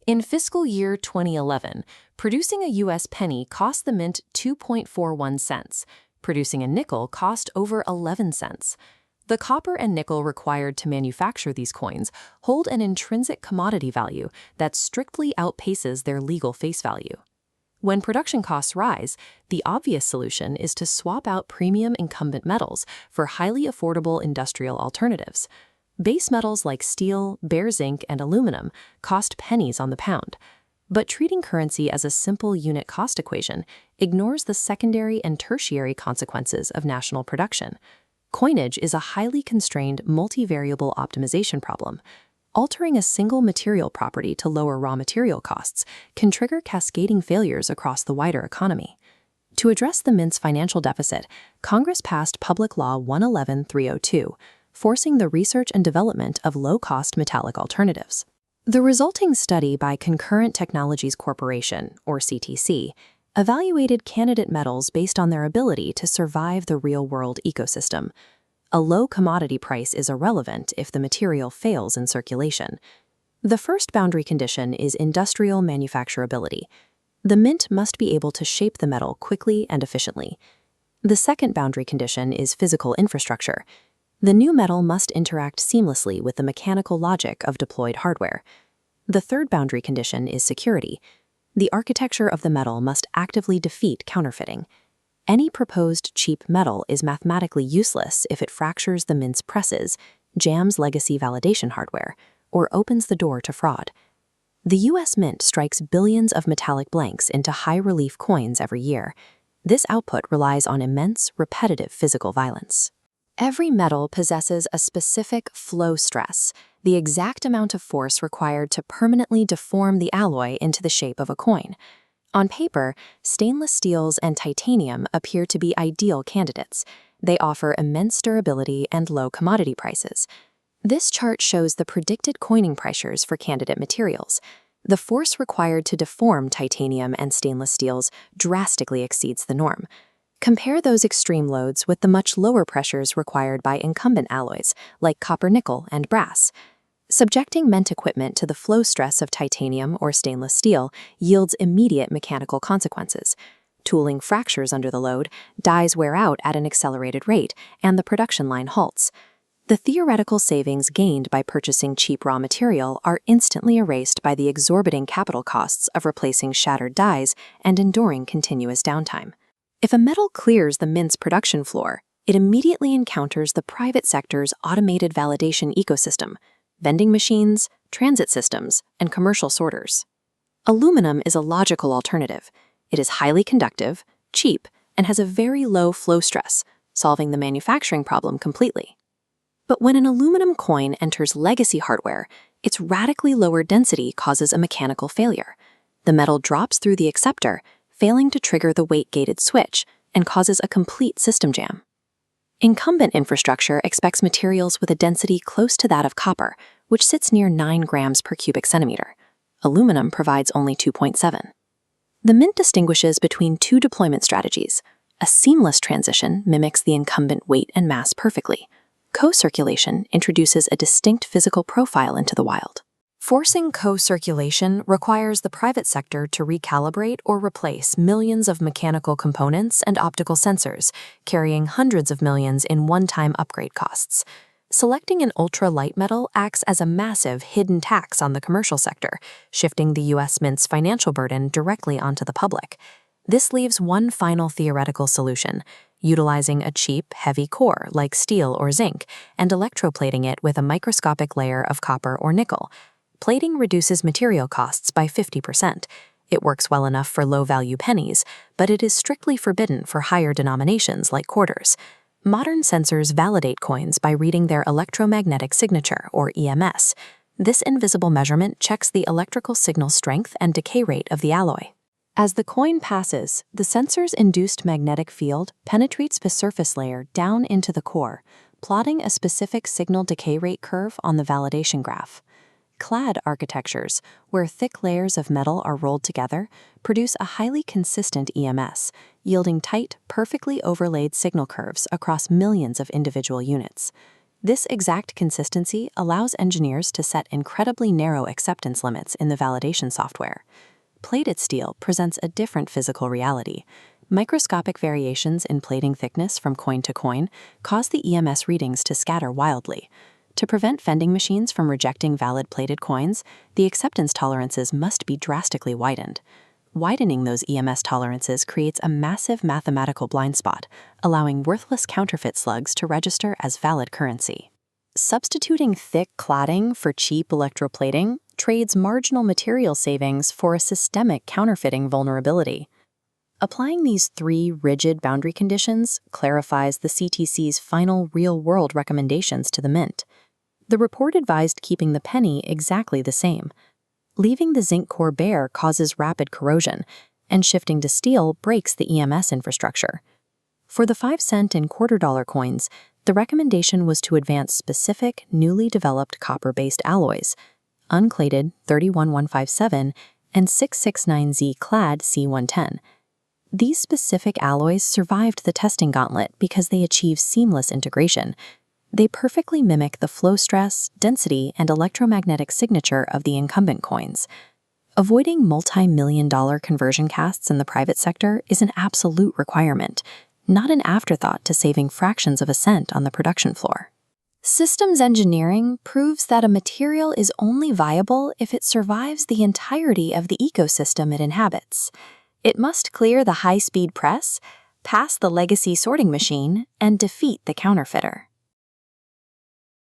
In fiscal year 2011, producing a U.S. penny cost the mint 2.41 cents. Producing a nickel cost over 11 cents. The copper and nickel required to manufacture these coins hold an intrinsic commodity value that strictly outpaces their legal face value. When production costs rise, the obvious solution is to swap out premium incumbent metals for highly affordable industrial alternatives. Base metals like steel, bare zinc, and aluminum cost pennies on the pound. But treating currency as a simple unit cost equation ignores the secondary and tertiary consequences of national production. Coinage is a highly constrained multivariable optimization problem. Altering a single material property to lower raw material costs can trigger cascading failures across the wider economy. To address the mint's financial deficit, Congress passed Public Law 111-302, forcing the research and development of low-cost metallic alternatives. The resulting study by Concurrent Technologies Corporation, or CTC, evaluated candidate metals based on their ability to survive the real-world ecosystem. A low commodity price is irrelevant if the material fails in circulation. The first boundary condition is industrial manufacturability. The mint must be able to shape the metal quickly and efficiently. The second boundary condition is physical infrastructure. The new metal must interact seamlessly with the mechanical logic of deployed hardware. The third boundary condition is security. The architecture of the metal must actively defeat counterfeiting. Any proposed cheap metal is mathematically useless if it fractures the mint's presses, jams legacy validation hardware, or opens the door to fraud. The U.S. Mint strikes billions of metallic blanks into high-relief coins every year. This output relies on immense, repetitive physical violence. Every metal possesses a specific flow stress, the exact amount of force required to permanently deform the alloy into the shape of a coin. On paper, stainless steels and titanium appear to be ideal candidates. They offer immense durability and low commodity prices. This chart shows the predicted coining pressures for candidate materials. The force required to deform titanium and stainless steels drastically exceeds the norm. Compare those extreme loads with the much lower pressures required by incumbent alloys, like copper-nickel and brass. Subjecting mint equipment to the flow stress of titanium or stainless steel yields immediate mechanical consequences. Tooling fractures under the load, dies wear out at an accelerated rate, and the production line halts. The theoretical savings gained by purchasing cheap raw material are instantly erased by the exorbitant capital costs of replacing shattered dies and enduring continuous downtime. If a metal clears the mint's production floor, it immediately encounters the private sector's automated validation ecosystem, vending machines, transit systems, and commercial sorters. Aluminum is a logical alternative. It is highly conductive, cheap, and has a very low flow stress, solving the manufacturing problem completely. But when an aluminum coin enters legacy hardware, its radically lower density causes a mechanical failure. The metal drops through the acceptor, failing to trigger the weight-gated switch, and causes a complete system jam. Incumbent infrastructure expects materials with a density close to that of copper, which sits near 9 grams per cubic centimeter. Aluminum provides only 2.7. The Mint distinguishes between two deployment strategies. A seamless transition mimics the incumbent weight and mass perfectly. Co-circulation introduces a distinct physical profile into the wild. Forcing co-circulation requires the private sector to recalibrate or replace millions of mechanical components and optical sensors, carrying hundreds of millions in one-time upgrade costs. Selecting an ultra-light metal acts as a massive hidden tax on the commercial sector, shifting the U.S. Mint's financial burden directly onto the public. This leaves one final theoretical solution: utilizing a cheap, heavy core like steel or zinc and electroplating it with a microscopic layer of copper or nickel. Plating reduces material costs by 50%. It works well enough for low-value pennies, but it is strictly forbidden for higher denominations like quarters. Modern sensors validate coins by reading their electromagnetic signature, or EMS. This invisible measurement checks the electrical signal strength and decay rate of the alloy. As the coin passes, the sensor's induced magnetic field penetrates the surface layer down into the core, plotting a specific signal decay rate curve on the validation graph. Clad architectures, where thick layers of metal are rolled together, produce a highly consistent EMS, yielding tight, perfectly overlaid signal curves across millions of individual units. This exact consistency allows engineers to set incredibly narrow acceptance limits in the validation software. Plated steel presents a different physical reality. Microscopic variations in plating thickness from coin to coin cause the EMS readings to scatter wildly. To prevent vending machines from rejecting valid plated coins, the acceptance tolerances must be drastically widened. Widening those EMS tolerances creates a massive mathematical blind spot, allowing worthless counterfeit slugs to register as valid currency. Substituting thick cladding for cheap electroplating trades marginal material savings for a systemic counterfeiting vulnerability. Applying these three rigid boundary conditions clarifies the CTC's final real-world recommendations to the mint. The report advised keeping the penny exactly the same. Leaving the zinc core bare causes rapid corrosion, and shifting to steel breaks the EMS infrastructure. For the 5-cent and $quarter coins, the recommendation was to advance specific, newly developed copper-based alloys, uncladed 31157 and 669Z clad C110. These specific alloys survived the testing gauntlet because they achieve seamless integration. They perfectly mimic the flow stress, density, and electromagnetic signature of the incumbent coins. Avoiding multi-million-dollar conversion casts in the private sector is an absolute requirement, not an afterthought to saving fractions of a cent on the production floor. Systems engineering proves that a material is only viable if it survives the entirety of the ecosystem it inhabits. It must clear the high-speed press, pass the legacy sorting machine, and defeat the counterfeiter.